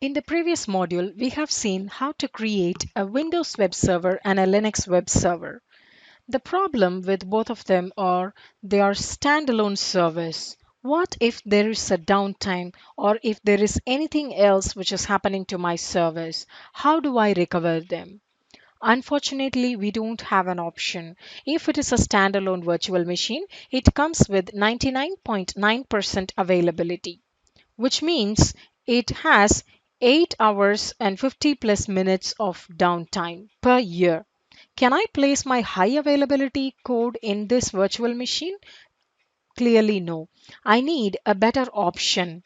In the previous module, we have seen how to create a Windows web server and a Linux web server. The problem with both of them are they are standalone servers. What if there is a downtime or if there is anything else which is happening to my servers? How do I recover them? Unfortunately, we don't have an option. If it is a standalone virtual machine, it comes with 99.9% availability, which means it has 8 hours and 50 plus minutes of downtime per year. Can I place my high availability code in this virtual machine? Clearly, no. I need a better option.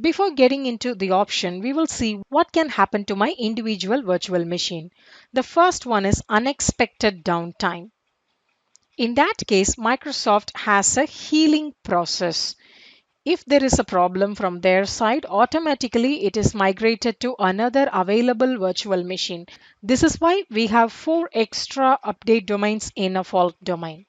Before getting into the option, we will see what can happen to my individual virtual machine. The first one is unexpected downtime. In that case, Microsoft has a healing process. If there is a problem from their side, automatically it is migrated to another available virtual machine. This is why we have 4 extra update domains in a fault domain.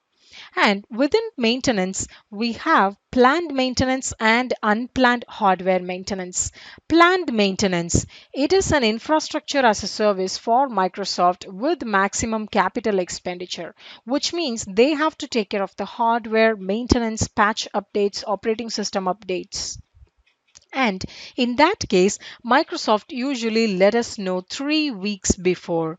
And within maintenance, we have planned maintenance and unplanned hardware maintenance. Planned maintenance, it is an infrastructure as a service for Microsoft with maximum capital expenditure, which means they have to take care of the hardware maintenance, patch updates, operating system updates. And in that case, Microsoft usually let us know 3 weeks before.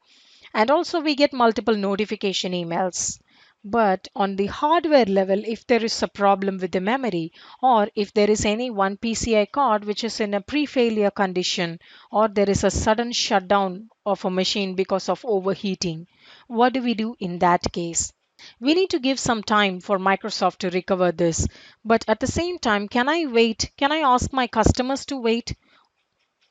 And also we get multiple notification emails. But on the hardware level, if there is a problem with the memory, or if there is any one PCI card which is in a pre-failure condition, or there is a sudden shutdown of a machine because of overheating, what do we do in that case? We need to give some time for Microsoft to recover this. But at the same time, can I wait? Can I ask my customers to wait?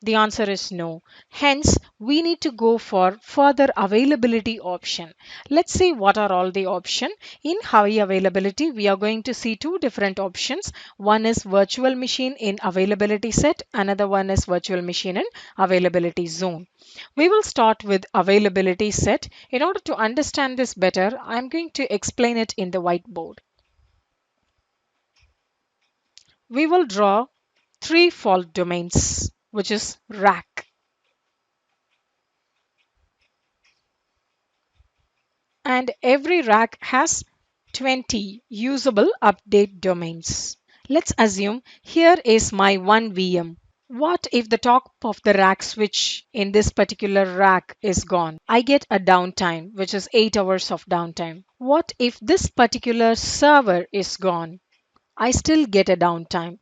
The answer is no. Hence, we need to go for further availability option. Let's see what are all the options. In high availability, we are going to see two different options. One is virtual machine in availability set. Another one is virtual machine in availability zone. We will start with availability set. In order to understand this better, I'm going to explain it in the whiteboard. We will draw 3 fault domains, which is rack. And every rack has 20 usable update domains. Let's assume here is my one VM. What if the top of the rack switch in this particular rack is gone? I get a downtime, which is 8 hours of downtime. What if this particular server is gone? I still get a downtime.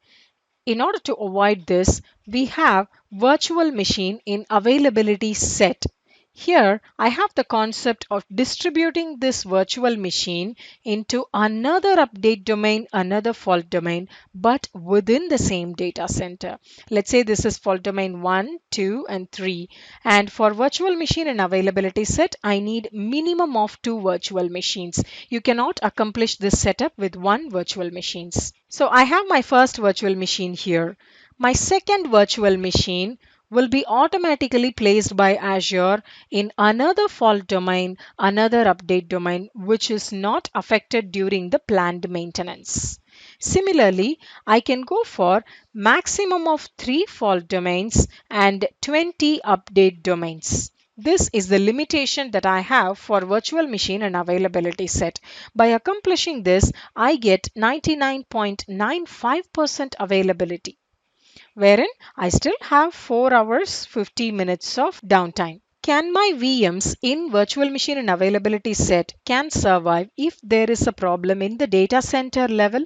In order to avoid this, we have virtual machine in availability set. Here, I have the concept of distributing this virtual machine into another update domain, another fault domain, but within the same data center. Let's say this is fault domain 1, 2, and 3. And for virtual machine and availability set, I need minimum of 2 virtual machines. You cannot accomplish this setup with one virtual machines. So I have my first virtual machine here. My second virtual machine will be automatically placed by Azure in another fault domain, another update domain, which is not affected during the planned maintenance. Similarly, I can go for maximum of 3 fault domains and 20 update domains. This is the limitation that I have for virtual machine and availability set. By accomplishing this, I get 99.95% availability, wherein I still have 4 hours 50 minutes of downtime. Can my VMs in virtual machine and availability set can survive if there is a problem in the data center level?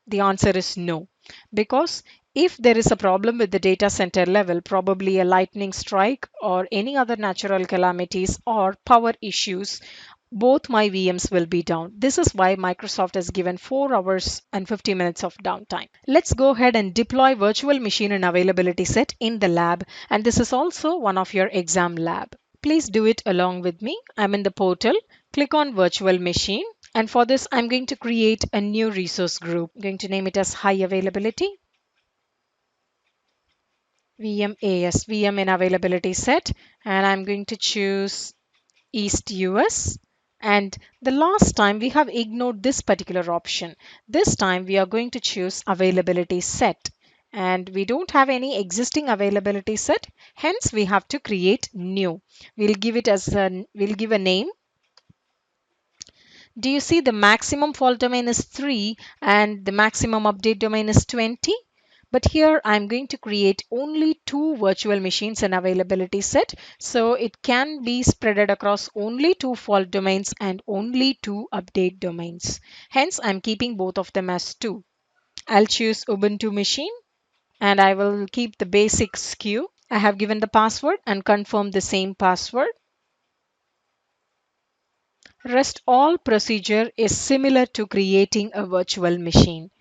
The answer is no, because if there is a problem with the data center level, probably a lightning strike or any other natural calamities or power issues, both my VMs will be down. This is why Microsoft has given 4 hours and 50 minutes of downtime. Let's go ahead and deploy virtual machine and availability set in the lab. And this is also one of your exam lab. Please do it along with me. I'm in the portal. Click on virtual machine. And for this, I'm going to create a new resource group. I'm going to name it as high availability. VMAS, VM in availability set. And I'm going to choose East US. And the last time we have ignored this particular option. This time we are going to choose availability set. and we don't have any existing availability set, hence we have to create new. We'll give a name. Do you see the maximum fault domain is 3 and the maximum update domain is 20? But here I'm going to create only two virtual machines in availability set. So it can be spreaded across only two fault domains and only two update domains. Hence, I'm keeping both of them as 2. I'll choose Ubuntu machine and I will keep the basic SKU. I have given the password and confirm the same password. Rest all procedure is similar to creating a virtual machine.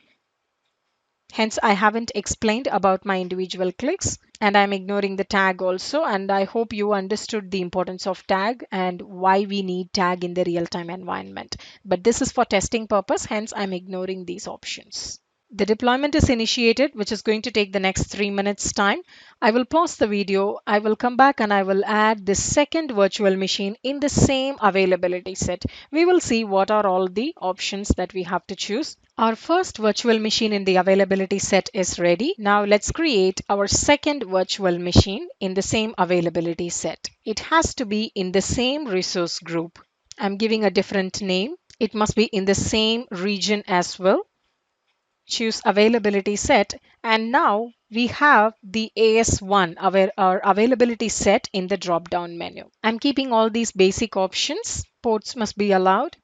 Hence, I haven't explained about my individual clicks and I'm ignoring the tag also. And I hope you understood the importance of tag and why we need tag in the real-time environment. But this is for testing purpose, hence I'm ignoring these options. The deployment is initiated, which is going to take the next 3 minutes time. I will pause the video. I will come back and I will add the second virtual machine in the same availability set. We will see what are all the options that we have to choose. Our first virtual machine in the availability set is ready. Now let's create our second virtual machine in the same availability set. It has to be in the same resource group. I'm giving a different name. It must be in the same region as well. Choose availability set, and now we have the AS1 our availability set in the drop down menu. I'm keeping all these basic options. Ports must be allowed.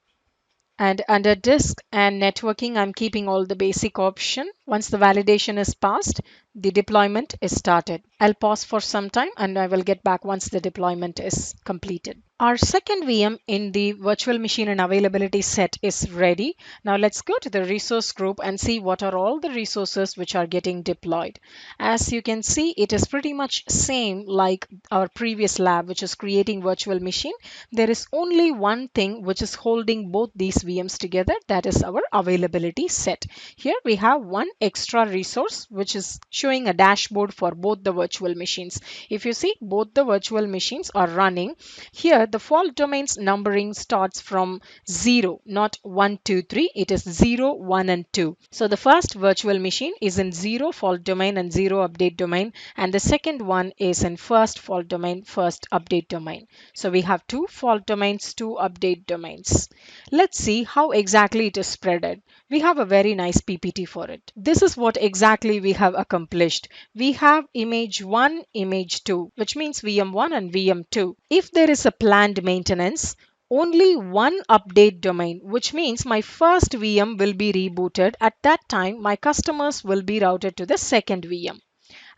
And under disk and networking, I'm keeping all the basic option. Once the validation is passed, the deployment is started. I'll pause for some time and I will get back once the deployment is completed. Our second VM in the virtual machine and availability set is ready. Now let's go to the resource group and see what are all the resources which are getting deployed. As you can see, it is pretty much same like our previous lab, which is creating virtual machine. There is only one thing which is holding both these VMs together, that is our availability set. Here we have one extra resource which is showing a dashboard for both the virtual machines. If you see, both the virtual machines are running. Here the fault domains numbering starts from 0, not 1, 2, 3. It is 0, 1 and 2. So the first virtual machine is in 0 fault domain and 0 update domain, and the second one is in first fault domain, first update domain. So we have two fault domains, two update domains. Let's see how exactly it is spreaded. We have a very nice PPT for it. This is what exactly we have accomplished. We have image 1, image 2, which means VM1 and VM2. If there is a planned maintenance, only one update domain, which means my first VM will be rebooted. At that time, my customers will be routed to the second VM.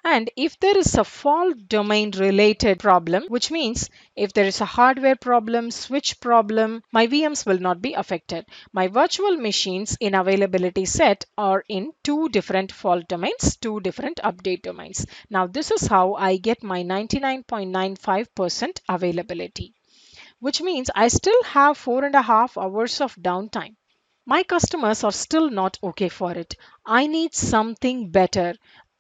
And if there is a fault domain related problem, which means if there is a hardware problem, switch problem, my VMs will not be affected. My virtual machines in availability set are in two different fault domains, two different update domains. Now this is how I get my 99.95% availability, which means I still have 4.5 hours of downtime. My customers are still not okay for it. I need something better,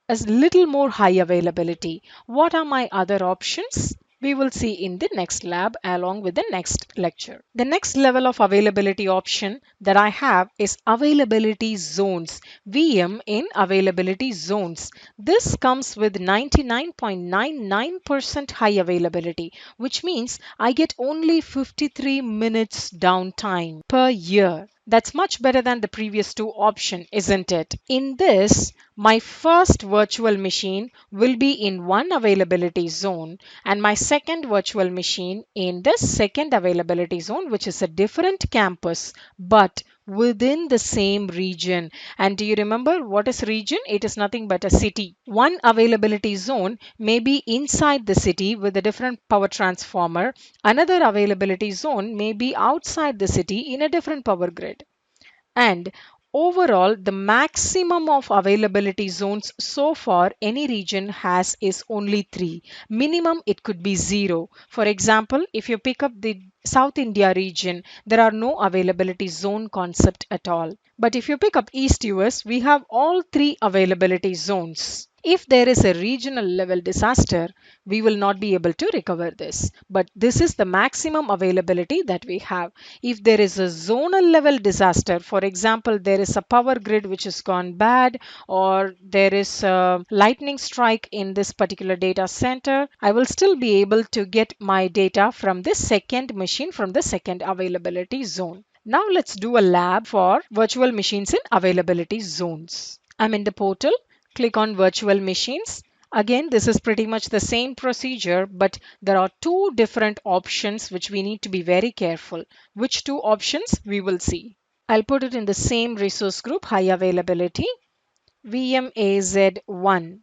a little more high availability. What are my other options? We will see in the next lab along with the next lecture. The next level of availability option that I have is availability zones, VM in availability zones. This comes with 99.99% high availability, which means I get only 53 minutes downtime per year. That's much better than the previous two option, isn't it? In this, my first virtual machine will be in one availability zone and my second virtual machine in the second availability zone, which is a different campus but within the same region. And do you remember what is region? It is nothing but a city. One availability zone may be inside the city with a different power transformer. Another availability zone may be outside the city in a different power grid. And overall, the maximum of availability zones so far any region has is only 3. Minimum, it could be 0. For example, if you pick up the South India region, there are no availability zone concept at all. But if you pick up East US, we have all 3 availability zones. If there is a regional level disaster, we will not be able to recover this. But this is the maximum availability that we have. If there is a zonal level disaster, for example, there is a power grid which has gone bad, or there is a lightning strike in this particular data center, I will still be able to get my data from the second machine, from the second availability zone. Now let's do a lab for virtual machines in availability zones. I'm in the portal. Click on virtual machines. Again, this is pretty much the same procedure, but there are two different options which we need to be very careful. Which two options we will see? I'll put it in the same resource group, high availability, VMAZ1.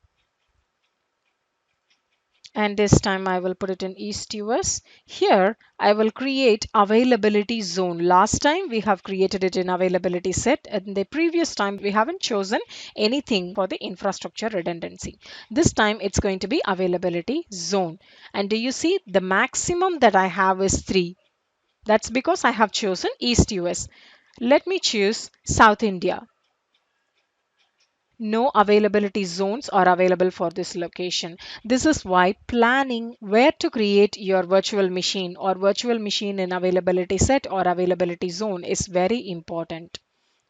And this time I will put it in East US. Here I will create availability zone. Last time we have created it in availability set, and the previous time we haven't chosen anything for the infrastructure redundancy. This time it's going to be availability zone. And do you see the maximum that I have is 3. That's because I have chosen East US. Let me choose South India. No availability zones are available for this location. This is why planning where to create your virtual machine or virtual machine in availability set or availability zone is very important.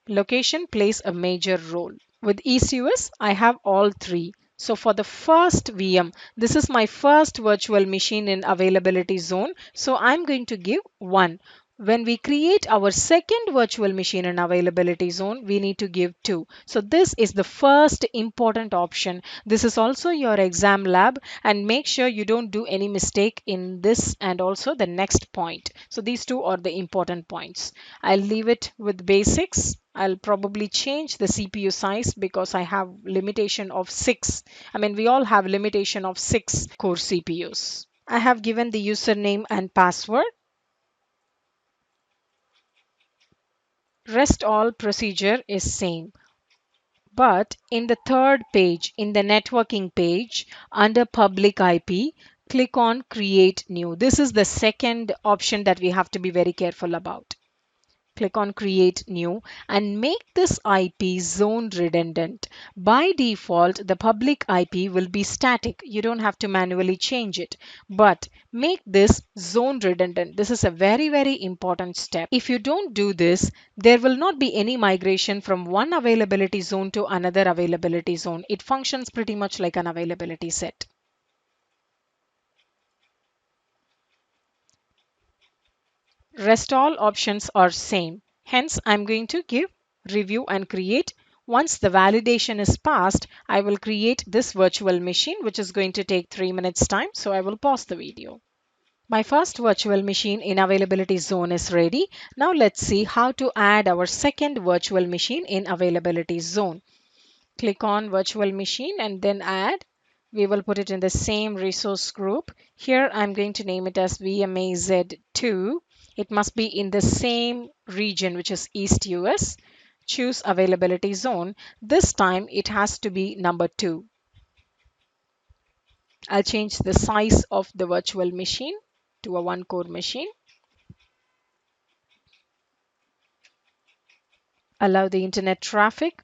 Location plays a major role. With ECUS, I have all three. So for the first VM, this is my first virtual machine in availability zone. So I'm going to give 1. When we create our second virtual machine in availability zone, we need to give 2. So this is the first important option. This is also your exam lab, and make sure you don't do any mistake in this and also the next point. So these two are the important points. I'll leave it with basics. I'll probably change the CPU size because I have limitation of 6. I mean, we all have limitation of 6 core CPUs. I have given the username and password. Rest all procedure is same. But in the third page, in the networking page, under public IP, click on create new. This is the second option that we have to be very careful about. Click on create new and make this IP zone redundant. By default, the public IP will be static. You don't have to manually change it, but make this zone redundant. This is a very, very important step. If you don't do this, there will not be any migration from one availability zone to another availability zone. It functions pretty much like an availability set. Rest all options are same. Hence, I'm going to give review and create. Once the validation is passed, I will create this virtual machine, which is going to take 3 minutes time. So I will pause the video. My first virtual machine in availability zone is ready. Now let's see how to add our second virtual machine in availability zone. Click on virtual machine and then add. We will put it in the same resource group. Here I'm going to name it as VMAZ2. It must be in the same region, which is East US. Choose availability zone. This time it has to be number 2. I'll change the size of the virtual machine to a 1 core machine. Allow the internet traffic.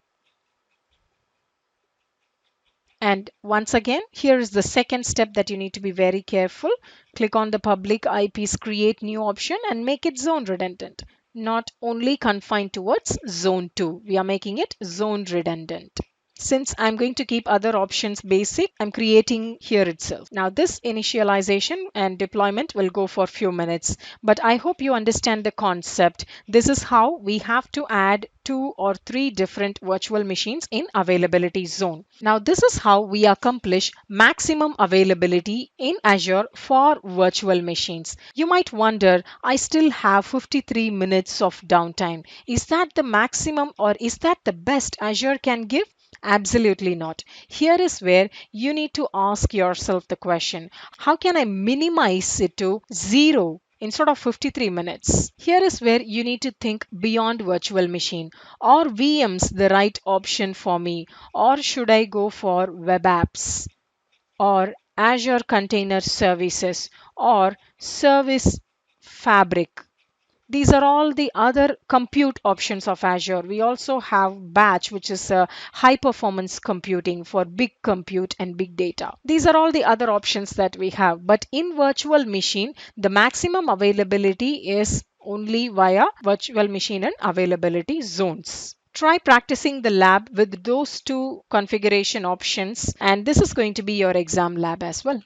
And once again, here is the second step that you need to be very careful. Click on the public IPs create new option and make it zone redundant. Not only confined towards zone 2. We are making it zone redundant. Since I'm going to keep other options basic, I'm creating here itself. Now this initialization and deployment will go for a few minutes, but I hope you understand the concept. This is how we have to add 2 or 3 different virtual machines in availability zone. Now this is how we accomplish maximum availability in Azure for virtual machines. You might wonder, I still have 53 minutes of downtime. Is that the maximum or is that the best Azure can give? Absolutely not. Here is where you need to ask yourself the question, how can I minimize it to 0 instead of 53 minutes? Here is where you need to think beyond virtual machine. Are VMs the right option for me? Or should I go for web apps or Azure Container Services or Service Fabric? These are all the other compute options of Azure. We also have batch, which is high performance computing for big compute and big data. These are all the other options that we have. But in virtual machine, the maximum availability is only via virtual machine and availability zones. Try practicing the lab with those two configuration options, and this is going to be your exam lab as well.